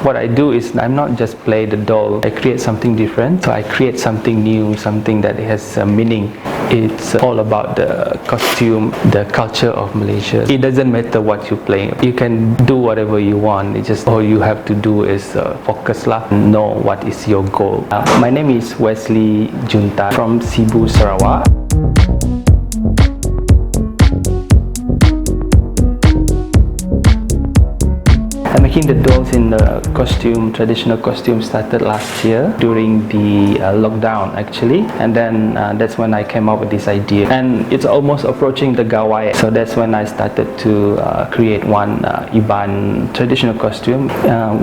What I do is I'm not just play the doll, I create something different. So I create something new, something that has a meaning. It's all about the costume, the culture of Malaysia. It doesn't matter what you play. You can do whatever you want. It's just all you have to do is focus lah, know what is your goal. My name is Wesley Juntan from Cebu, Sarawak. Making the dolls in the costume, traditional costume, started last year during the lockdown actually, and then that's when I came up with this idea, and it's almost approaching the Gawai, so that's when I started to create one Iban traditional costume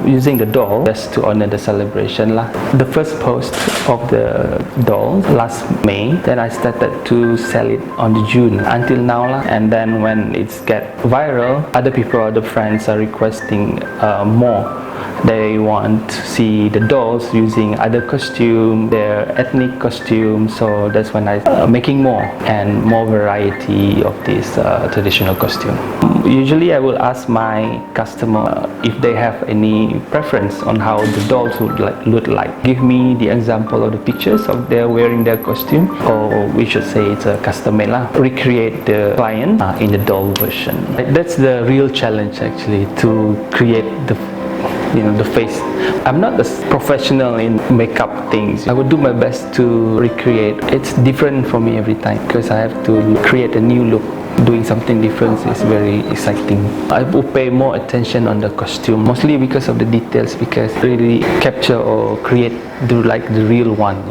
using the doll just to honor the celebration lah. The first post of the doll last May, then I started to sell it on the June until now lah, and then when it's get viral, other people, other friends are requesting more. They want to see the dolls using other costume, their ethnic costume, so that's when I making more and more variety of this traditional costume. Usually I will ask my customer if they have any preference on how the dolls would look like. Give me the example of the pictures of their wearing their costume, or we should say it's a custom made lah. Recreate the client in the doll version. That's the real challenge actually, to create the face. I'm not a professional in makeup things. I would do my best to recreate. It's different for me every time because I have to create a new look. Doing something different is very exciting. I will pay more attention on the costume, mostly because of the details, because really capture or create the real one,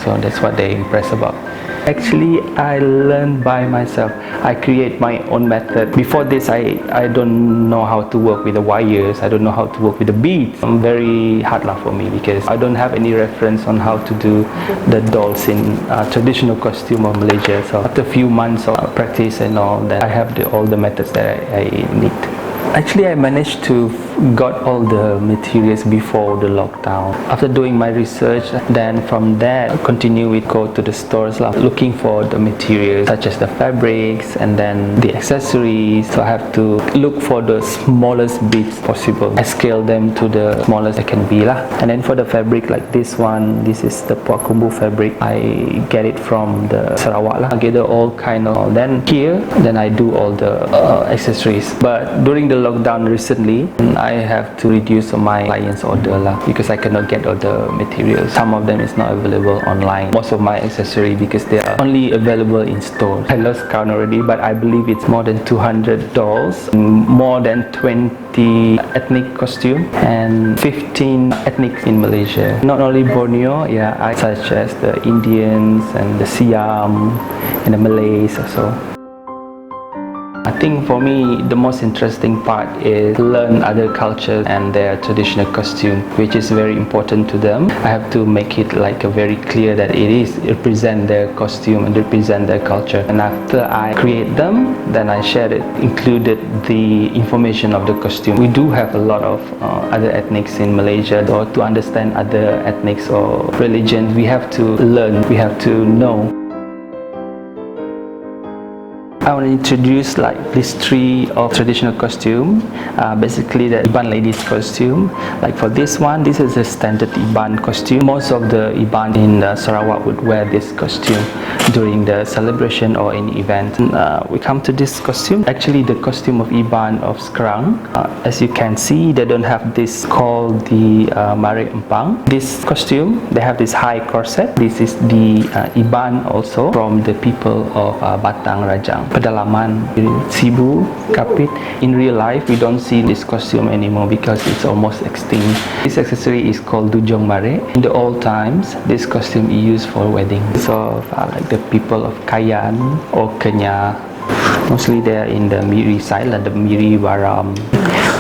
so that's what they impress about. Actually, I learned by myself. I create my own method. Before this, I don't know how to work with the wires. I don't know how to work with the beads. It's very hard for me because I don't have any reference on how to do the dolls in traditional costume of Malaysia. So after a few months of practice and all that, I have all the methods that I need. Actually, I managed to got all the materials before the lockdown. After doing my research, then from there, continue with go to the stores looking for the materials such as the fabrics and then the accessories. So I have to look for the smallest bits possible. I scale them to the smallest they can be lah. And then for the fabric like this one, this is the Puakumbu fabric. I get it from the Sarawak lah. I get all kind of. Then here, then I do all the accessories. But during the lockdown recently, I have to reduce my clients' order lah because I cannot get all the materials. Some of them is not available online. Most of my accessories, because they are only available in stores. I lost count already, but I believe it's more than 200 dolls, more than 20 ethnic costume, and 15 ethnics in Malaysia. Not only Borneo, such as the Indians and the Siam and the Malays also. I think for me the most interesting part is learn other cultures and their traditional costume, which is very important to them. I have to make it very clear that it represent their costume and represent their culture. And after I create them, then I share it, included the information of the costume. We do have a lot of other ethnics in Malaysia, or to understand other ethnics or religions, we have to learn, we have to know. I want to introduce this three of traditional costume. Basically the Iban ladies costume. For this one, this is a standard Iban costume. Most of the Iban in Sarawak would wear this costume during the celebration or any event. We come to this costume. Actually, the costume of Iban of Skrang. As you can see, they don't have this called the Mare Empang. This costume, they have this high corset. This is the Iban also from the people of Batang Rajang. Pedalaman, Cebu, Kapit. In real life, we don't see this costume anymore because it's almost extinct. This accessory is called Dujong Mare. In the old times, this costume is used for wedding. So the people of Kayan or Kenya, mostly they're in the Miri side, the Miri Baram.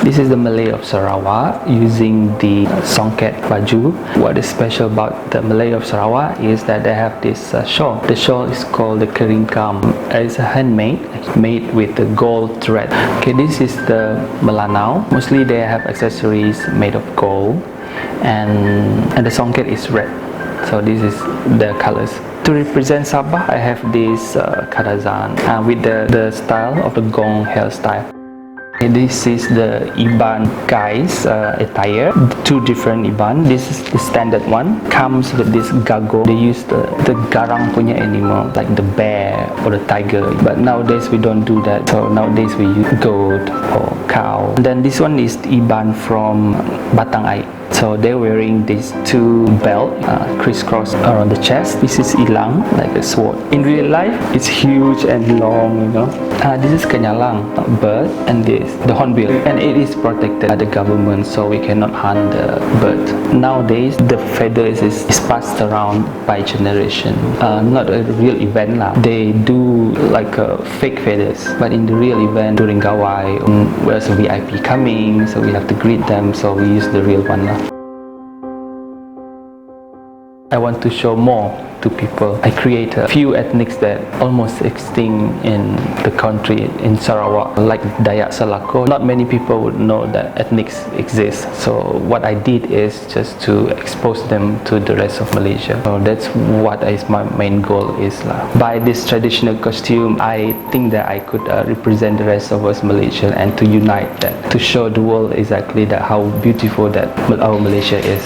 This is the Malay of Sarawak using the songket baju. What is special about the Malay of Sarawak is that they have this shawl. The shawl is called the keringkam. It's a handmade, made with the gold thread. Okay, this is the Melanau. Mostly they have accessories made of gold, and the songket is red. So this is the colors. To represent Sabah, I have this kadazan with the style of the gong hairstyle. This is the Iban guys attire, two different Iban. This is the standard one, comes with this gago. They use the garang punya animal like the bear or the tiger, but nowadays we don't do that. So nowadays we use goat or cow. And then this one is Iban from Batang Ai. So they're wearing these two belt crisscross around the chest. This is ilang, like a sword. In real life, it's huge and long, you know. This is kanyalang, bird, and this the hornbill, and it is protected by the government, so we cannot hunt the bird. Nowadays, the feathers is passed around by generation. Not a real event lah. They do like fake feathers, but in the real event during gawai, there's a VIP coming, so we have to greet them. So we use the real one lah. I want to show more to people. I create a few ethnics that almost extinct in the country in Sarawak, like Dayak Salako. Not many people would know that ethnics exist. So what I did is just to expose them to the rest of Malaysia. So that's what is my main goal is lah. By this traditional costume, I think that I could represent the rest of us Malaysia and to unite that, to show the world exactly that how beautiful that our Malaysia is.